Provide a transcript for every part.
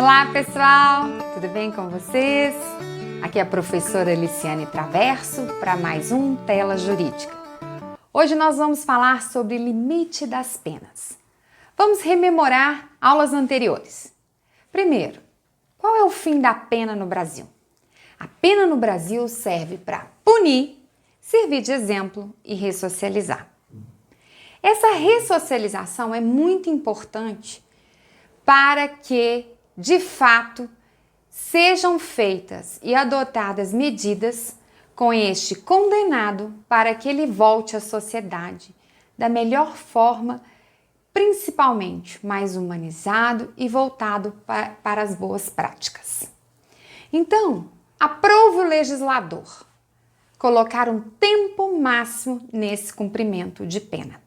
Olá pessoal, tudo bem com vocês? Aqui é a professora Liciane Traverso para mais um Tela Jurídica. Hoje nós vamos falar sobre limite das penas. Vamos rememorar aulas anteriores. Primeiro, qual é o fim da pena no Brasil? A pena no Brasil serve para punir, servir de exemplo e ressocializar. Essa ressocialização é muito importante para que, de fato, sejam feitas e adotadas medidas com este condenado para que ele volte à sociedade da melhor forma, principalmente mais humanizado e voltado para as boas práticas. Então, aprove o legislador colocar um tempo máximo nesse cumprimento de pena.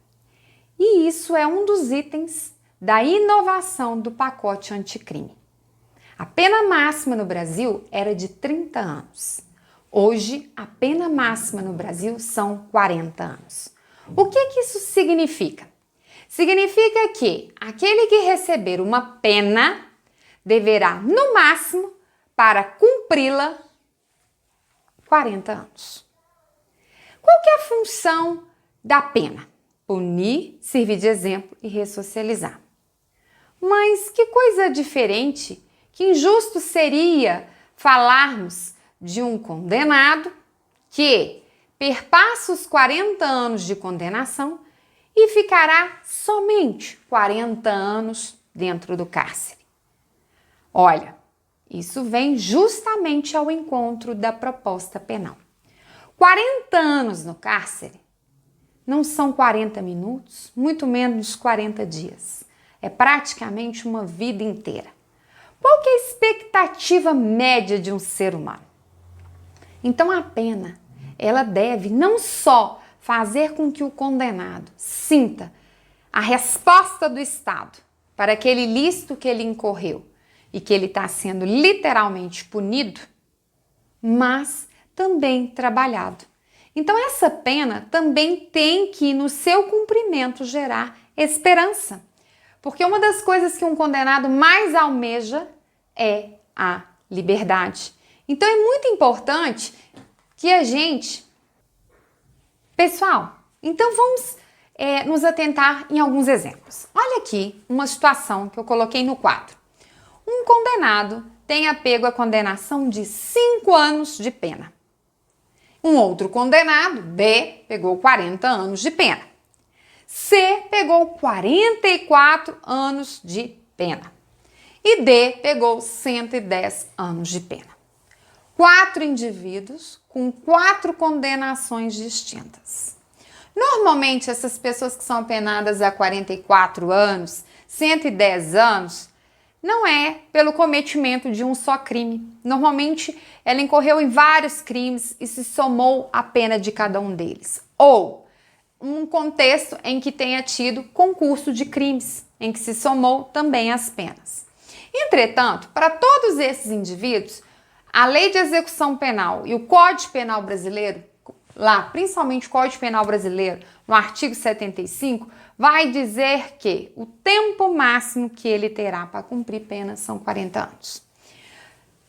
E isso é um dos itens da inovação do pacote anticrime. A pena máxima no Brasil era de 30 anos. Hoje, a pena máxima no Brasil são 40 anos. O que isso significa? Significa que aquele que receber uma pena deverá, no máximo, para cumpri-la, 40 anos. Qual que é a função da pena? Punir, servir de exemplo e ressocializar. Mas que coisa diferente, que injusto seria falarmos de um condenado que perpassa os 40 anos de condenação e ficará somente 40 anos dentro do cárcere. Olha, isso vem justamente ao encontro da proposta penal. 40 anos no cárcere não são 40 minutos, muito menos 40 dias. É praticamente uma vida inteira. Qual que é a expectativa média de um ser humano? Então a pena, ela deve não só fazer com que o condenado sinta a resposta do Estado para aquele ilícito que ele incorreu e que ele está sendo literalmente punido, mas também trabalhado. Então essa pena também tem que, no seu cumprimento, gerar esperança. Porque uma das coisas que um condenado mais almeja é a liberdade. Então é muito importante que a gente... Pessoal, então vamos nos atentar em alguns exemplos. Olha aqui uma situação que eu coloquei no quadro. Um condenado tem apego à condenação de 5 anos de pena. Um outro condenado, B, pegou 40 anos de pena. C pegou 44 anos de pena. E D pegou 110 anos de pena. 4 indivíduos com 4 condenações distintas. Normalmente, essas pessoas que são penadas a 44 anos, 110 anos, não é pelo cometimento de um só crime. Normalmente, ela incorreu em vários crimes e se somou a pena de cada um deles. Ou um contexto em que tenha tido concurso de crimes, em que se somou também as penas. Entretanto, para todos esses indivíduos, a Lei de Execução Penal e o Código Penal Brasileiro, lá, principalmente o Código Penal Brasileiro, no artigo 75, vai dizer que o tempo máximo que ele terá para cumprir pena são 40 anos.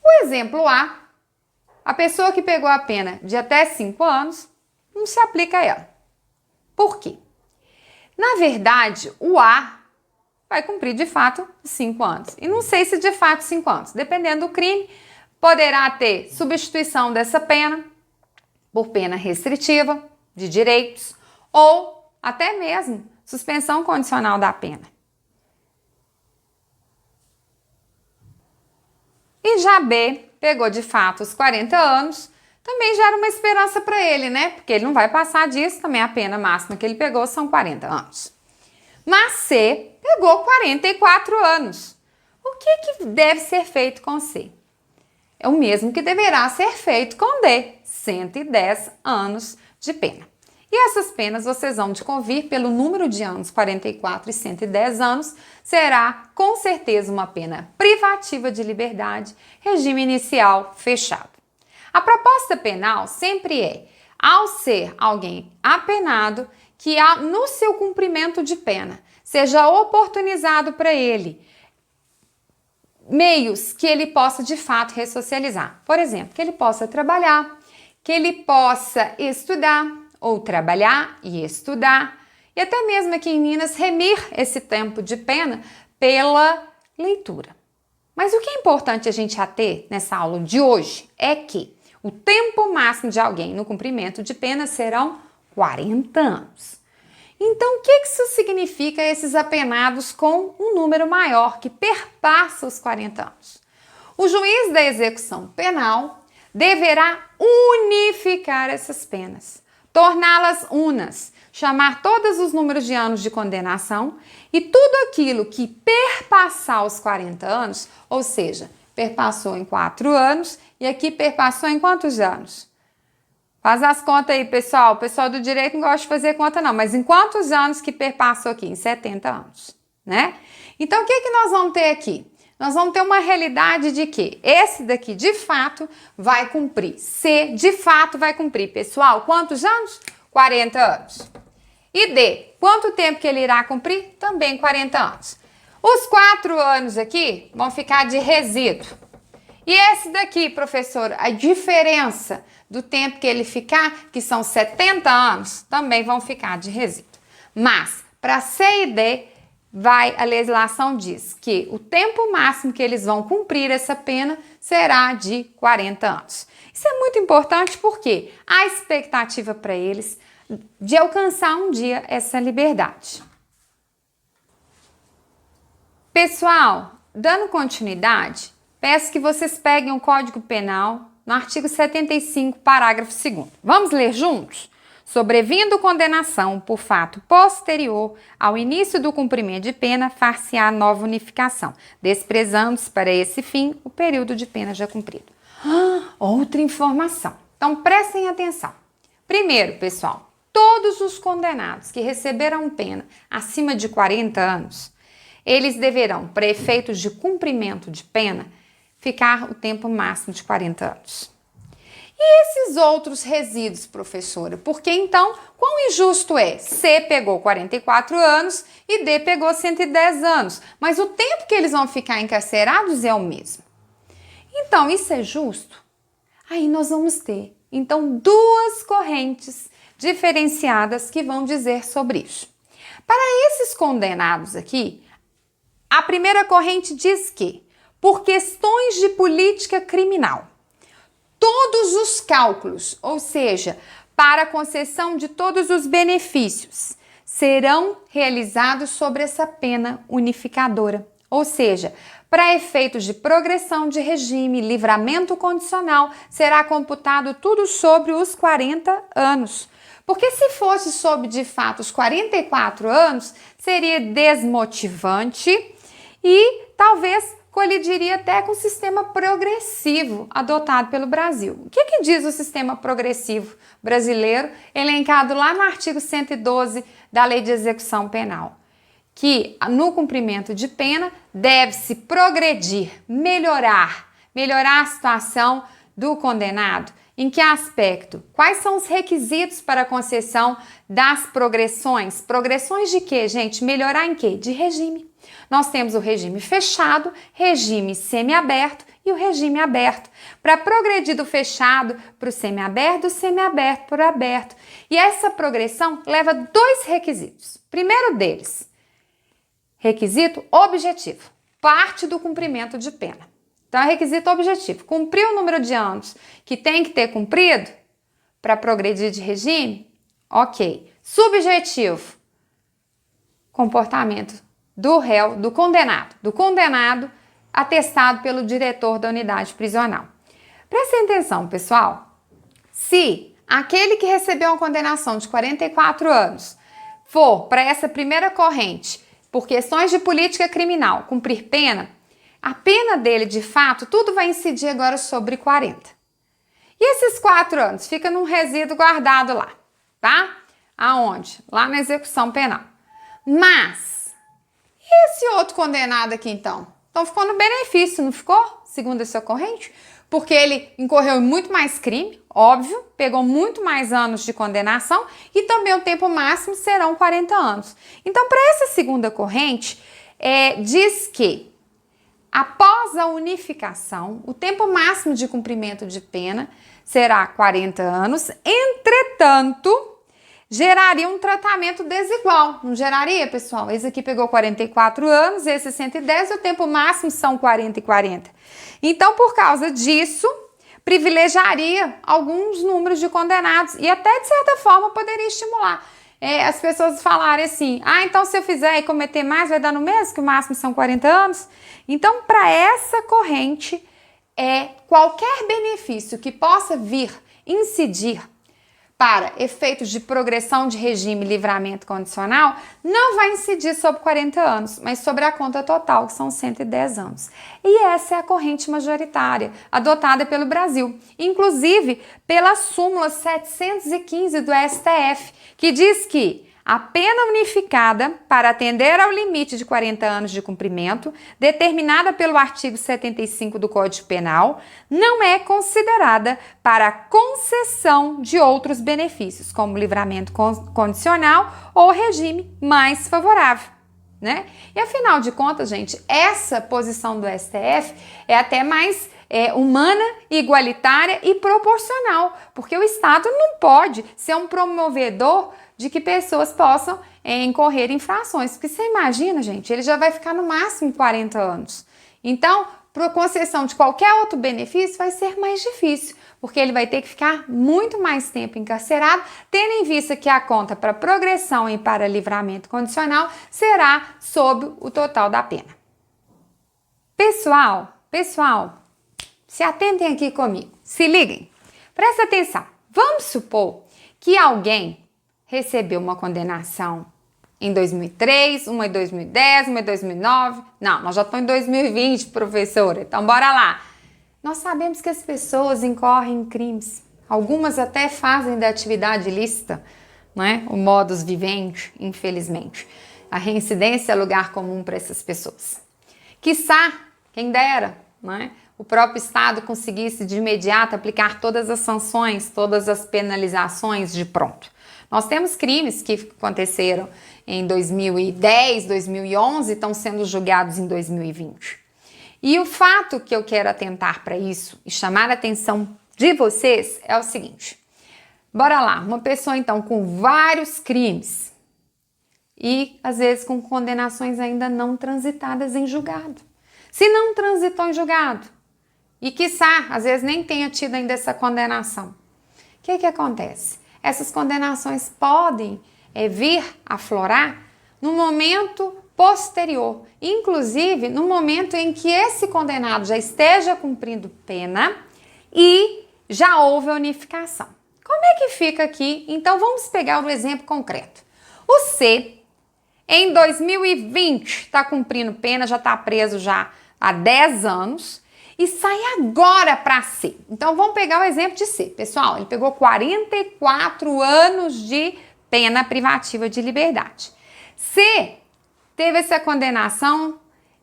O exemplo a pessoa que pegou a pena de até 5 anos, não se aplica a ela. Por quê? Na verdade, o A vai cumprir de fato 5 anos. E não sei se de fato 5 anos. Dependendo do crime, poderá ter substituição dessa pena por pena restritiva de direitos ou até mesmo suspensão condicional da pena. E já B pegou de fato os 40 anos, também gera uma esperança para ele, né? Porque ele não vai passar disso, também a pena máxima que ele pegou são 40 anos. Mas C pegou 44 anos. O que deve ser feito com C? É o mesmo que deverá ser feito com D, 110 anos de pena. E essas penas vocês vão de convir pelo número de anos, 44 e 110 anos, será com certeza uma pena privativa de liberdade, regime inicial fechado. A proposta penal sempre é, ao ser alguém apenado, que no seu cumprimento de pena seja oportunizado para ele meios que ele possa de fato ressocializar. Por exemplo, que ele possa trabalhar, que ele possa estudar ou trabalhar e estudar, e até mesmo aqui em Minas remir esse tempo de pena pela leitura. Mas o que é importante a gente ater nessa aula de hoje é que o tempo máximo de alguém no cumprimento de pena serão 40 anos. Então, o que isso significa esses apenados com um número maior que perpassa os 40 anos? O juiz da execução penal deverá unificar essas penas, torná-las unas, chamar todos os números de anos de condenação e tudo aquilo que perpassar os 40 anos, ou seja, perpassou em 4 anos e aqui perpassou em quantos anos? Faz as contas aí, pessoal. O pessoal do direito não gosta de fazer conta não, mas em quantos anos que perpassou aqui? Em 70 anos, né? Então, o que nós vamos ter aqui? Nós vamos ter uma realidade de que esse daqui, de fato, vai cumprir. C, de fato, vai cumprir. Pessoal, quantos anos? 40 anos. E D, quanto tempo que ele irá cumprir? Também 40 anos. Os 4 anos aqui vão ficar de resíduo. E esse daqui, professor, a diferença do tempo que ele ficar, que são 70 anos, também vão ficar de resíduo. Mas, para C e D, a legislação diz que o tempo máximo que eles vão cumprir essa pena será de 40 anos. Isso é muito importante porque há expectativa para eles de alcançar um dia essa liberdade. Pessoal, dando continuidade, peço que vocês peguem o Código Penal no artigo 75, parágrafo 2º. Vamos ler juntos? Sobrevindo condenação por fato posterior ao início do cumprimento de pena, far-se-á nova unificação, desprezando-se para esse fim o período de pena já cumprido. Outra informação. Então, prestem atenção. Primeiro, pessoal, todos os condenados que receberam pena acima de 40 anos, eles deverão, para efeitos de cumprimento de pena, ficar o tempo máximo de 40 anos. E esses outros resíduos, professora? Porque então, quão injusto é? C pegou 44 anos e D pegou 110 anos, mas o tempo que eles vão ficar encarcerados é o mesmo. Então, isso é justo? Aí nós vamos ter, então, duas correntes diferenciadas que vão dizer sobre isso. Para esses condenados aqui, a primeira corrente diz que, por questões de política criminal, todos os cálculos, ou seja, para a concessão de todos os benefícios, serão realizados sobre essa pena unificadora, ou seja, para efeitos de progressão de regime, livramento condicional, será computado tudo sobre os 40 anos. Porque se fosse sobre, de fato, os 44 anos, seria desmotivante e talvez colidiria até com o sistema progressivo adotado pelo Brasil. O que diz o sistema progressivo brasileiro, elencado lá no artigo 112 da Lei de Execução Penal? Que no cumprimento de pena deve-se progredir, melhorar a situação do condenado. Em que aspecto? Quais são os requisitos para a concessão das progressões? Progressões de quê, gente? Melhorar em quê? De regime. Nós temos o regime fechado, regime semiaberto e o regime aberto. Para progredir do fechado para o semiaberto, do semiaberto para o aberto. E essa progressão leva dois requisitos. Primeiro deles, requisito objetivo, parte do cumprimento de pena. Então, é requisito objetivo. Cumprir o número de anos que tem que ter cumprido para progredir de regime? Ok. Subjetivo, comportamento do réu, do condenado atestado pelo diretor da unidade prisional. Prestem atenção, pessoal. Se aquele que recebeu uma condenação de 44 anos for para essa primeira corrente por questões de política criminal cumprir pena, a pena dele, de fato, tudo vai incidir agora sobre 40. E esses 4 anos fica num resíduo guardado lá, tá? Aonde? Lá na execução penal. Mas, e esse outro condenado aqui, então? Então ficou no benefício, não ficou? Segundo essa corrente? Porque ele incorreu em muito mais crime, óbvio, pegou muito mais anos de condenação e também o tempo máximo serão 40 anos. Então, para essa segunda corrente, diz que Após a unificação, o tempo máximo de cumprimento de pena será 40 anos. Entretanto, geraria um tratamento desigual. Não geraria, pessoal? Esse aqui pegou 44 anos, esse 110, e o tempo máximo são 40 e 40. Então, por causa disso, privilegiaria alguns números de condenados e até, de certa forma, poderia estimular as pessoas falarem assim, então se eu fizer e cometer mais, vai dar no mesmo, que o máximo são 40 anos. Então, para essa corrente, qualquer benefício que possa vir incidir para efeitos de progressão de regime e livramento condicional, não vai incidir sobre 40 anos, mas sobre a conta total, que são 110 anos. E essa é a corrente majoritária adotada pelo Brasil, inclusive pela súmula 715 do STF, que diz que a pena unificada para atender ao limite de 40 anos de cumprimento, determinada pelo artigo 75 do Código Penal, não é considerada para a concessão de outros benefícios, como livramento condicional ou regime mais favorável, né? E afinal de contas, gente, essa posição do STF é até mais humana, igualitária e proporcional, porque o Estado não pode ser um promovedor de que pessoas possam incorrer infrações. Porque você imagina, gente, ele já vai ficar no máximo 40 anos. Então, para a concessão de qualquer outro benefício vai ser mais difícil, porque ele vai ter que ficar muito mais tempo encarcerado, tendo em vista que a conta para progressão e para livramento condicional será sobre o total da pena. Pessoal, se atentem aqui comigo, se liguem, presta atenção. Vamos supor que alguém recebeu uma condenação em 2003, uma em 2010, uma em 2009. Não, nós já estamos em 2020, professora. Então, bora lá. Nós sabemos que as pessoas incorrem em crimes. Algumas até fazem da atividade ilícita, né? O modus vivendi, infelizmente. A reincidência é lugar comum para essas pessoas. Quiçá, quem dera, né? O próprio Estado conseguisse de imediato aplicar todas as sanções, todas as penalizações de pronto. Nós temos crimes que aconteceram em 2010, 2011 e estão sendo julgados em 2020. E o fato que eu quero atentar para isso e chamar a atenção de vocês é o seguinte. Bora lá, uma pessoa então com vários crimes e às vezes com condenações ainda não transitadas em julgado. Se não transitou em julgado e quiçá, às vezes nem tenha tido ainda essa condenação, o que acontece? Essas condenações podem vir a aflorar no momento posterior, inclusive no momento em que esse condenado já esteja cumprindo pena e já houve a unificação. Como é que fica aqui? Então vamos pegar um exemplo concreto. O C, em 2020, está cumprindo pena, já está preso já há 10 anos, e sai agora para C. Então vamos pegar o exemplo de C. Pessoal, ele pegou 44 anos de pena privativa de liberdade. C teve essa condenação,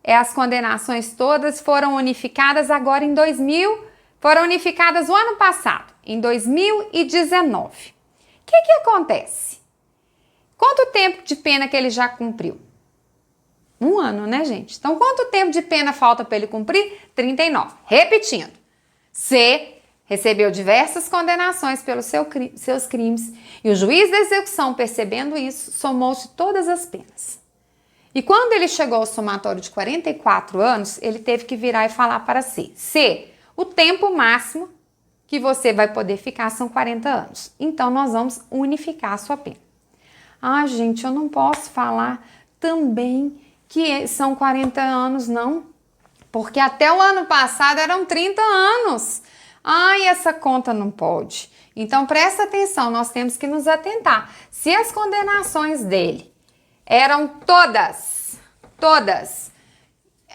as condenações todas foram unificadas agora em 2000, foram unificadas o ano passado, em 2019. O que acontece? Quanto tempo de pena que ele já cumpriu? 1 ano, né, gente? Então, quanto tempo de pena falta para ele cumprir? 39. Repetindo, C recebeu diversas condenações pelos seus crimes e o juiz da execução, percebendo isso, somou-se todas as penas. E quando ele chegou ao somatório de 44 anos, ele teve que virar e falar para C. C, o tempo máximo que você vai poder ficar são 40 anos. Então, nós vamos unificar a sua pena. Gente, eu não posso falar também que são 40 anos, não. Porque até o ano passado eram 30 anos. Essa conta não pode. Então, presta atenção, nós temos que nos atentar. Se as condenações dele eram todas,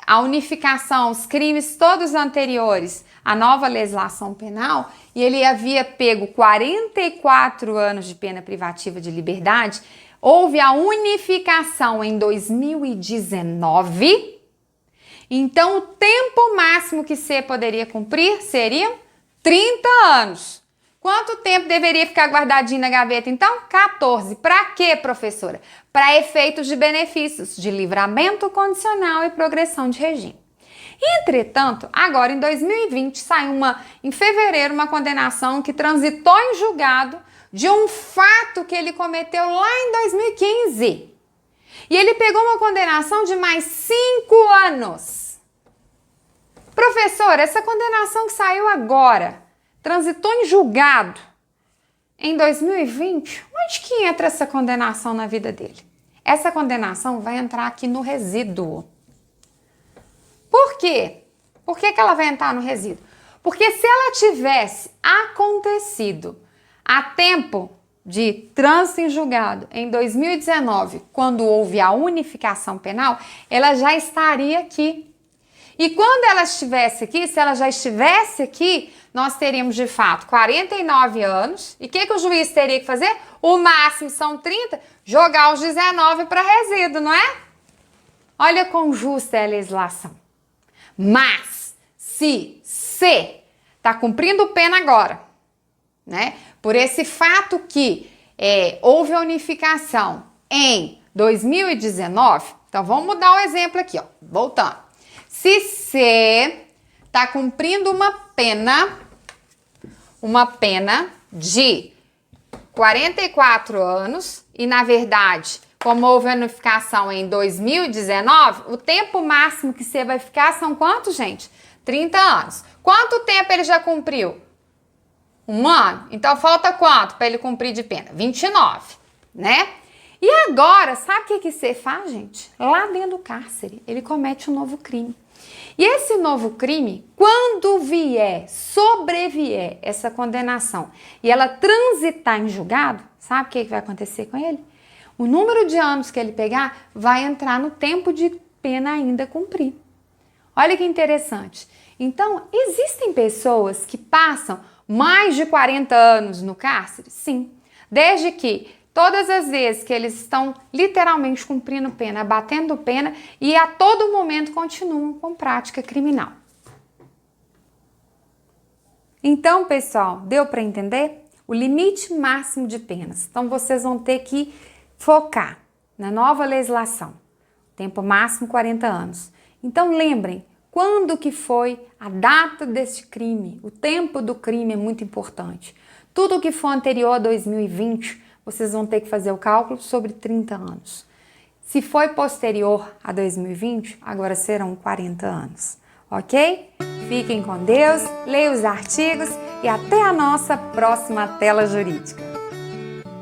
a unificação, os crimes todos anteriores à nova legislação penal, e ele havia pego 44 anos de pena privativa de liberdade, houve a unificação em 2019, então o tempo máximo que C poderia cumprir seriam 30 anos. Quanto tempo deveria ficar guardadinho na gaveta, então? 14. Para quê, professora? Para efeitos de benefícios, de livramento condicional e progressão de regime. Entretanto, agora em 2020 saiu em fevereiro uma condenação que transitou em julgado de um fato que ele cometeu lá em 2015. E ele pegou uma condenação de mais 5 anos. Professor, essa condenação que saiu agora, transitou em julgado em 2020, onde que entra essa condenação na vida dele? Essa condenação vai entrar aqui no resíduo. Por quê? Por que ela vai entrar no resíduo? Porque se ela tivesse acontecido a tempo de trânsito em julgado em 2019, quando houve a unificação penal, ela já estaria aqui. E quando ela estivesse aqui, se ela já estivesse aqui, nós teríamos de fato 49 anos. E o que o juiz teria que fazer? O máximo são 30, jogar os 19 para resíduo, não é? Olha quão justa é a legislação. Mas, se você está cumprindo pena agora, né? Por esse fato que houve a unificação em 2019, então vamos mudar o exemplo aqui, ó, voltando. Se você está cumprindo uma pena de 44 anos e, na verdade, como houve a unificação em 2019, o tempo máximo que você vai ficar são quantos, gente? 30 anos. Quanto tempo ele já cumpriu? 1 ano. Então, falta quanto para ele cumprir de pena? 29, né? E agora, sabe o que você faz, gente? Lá dentro do cárcere, ele comete um novo crime. E esse novo crime, quando sobrevier essa condenação e ela transitar em julgado, sabe o que vai acontecer com ele? O número de anos que ele pegar vai entrar no tempo de pena ainda cumprir. Olha que interessante. Então, existem pessoas que passam mais de 40 anos no cárcere? Sim. Desde que todas as vezes que eles estão literalmente cumprindo pena, batendo pena e a todo momento continuam com prática criminal. Então, pessoal, deu para entender? O limite máximo de penas. Então, vocês vão ter que focar na nova legislação. Tempo máximo 40 anos. Então, lembrem, quando que foi a data deste crime? O tempo do crime é muito importante. Tudo que for anterior a 2020, vocês vão ter que fazer o cálculo sobre 30 anos. Se foi posterior a 2020, agora serão 40 anos. Ok? Fiquem com Deus, leiam os artigos e até a nossa próxima tela jurídica.